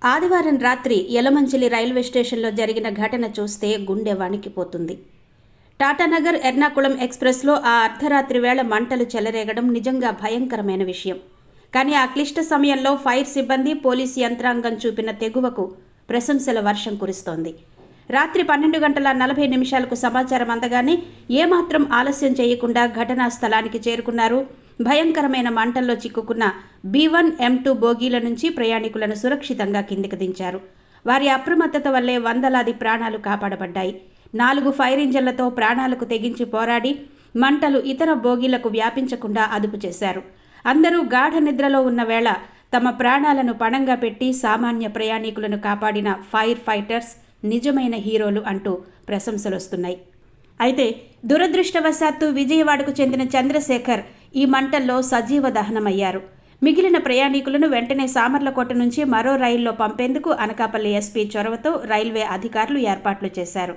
ఆదివారం రాత్రి యలమంచిలి రైల్వే స్టేషన్లో జరిగిన ఘటన చూస్తే గుండె వణికిపోతుంది. టాటానగర్ ఎర్నాకుళం ఎక్స్ప్రెస్లో ఆ అర్ధరాత్రి వేళ మంటలు చెలరేగడం నిజంగా భయంకరమైన విషయం. కానీ ఆ క్లిష్ట సమయంలో ఫైర్ సిబ్బంది, పోలీసు యంత్రాంగం చూపిన తెగువకు ప్రశంసల వర్షం కురుస్తోంది. రాత్రి 12:40 సమాచారం అందగానే ఏమాత్రం ఆలస్యం చేయకుండా ఘటనా స్థలానికి చేరుకున్నారు. భయంకరమైన మంటల్లో చిక్కుకున్న B1, M2 బోగీల నుంచి ప్రయాణికులను సురక్షితంగా కిందికి దించారు. వారి అప్రమత్తత వల్లే వందలాది ప్రాణాలు కాపాడబడ్డాయి. 4 ఫైర్ ఇంజన్లతో ప్రాణాలకు తెగించి పోరాడి మంటలు ఇతర బోగీలకు వ్యాపించకుండా అదుపు చేశారు. అందరూ గాఢ నిద్రలో ఉన్న వేళ తమ ప్రాణాలను పణంగా పెట్టి సామాన్య ప్రయాణికులను కాపాడిన ఫైర్ ఫైటర్స్ నిజమైన హీరోలు అంటూ ప్రశంసలొస్తున్నాయి. అయితే దురదృష్టవశాత్తు విజయవాడకు చెందిన చంద్రశేఖర్ ఈ మంటల్లో సజీవ దహనమయ్యారు. మిగిలిన ప్రయాణికులను వెంటనే సామర్లకోట నుంచి మరో రైల్లో పంపేందుకు అనకాపల్లి ఎస్పీ చొరవతో రైల్వే అధికారులు ఏర్పాట్లు చేశారు.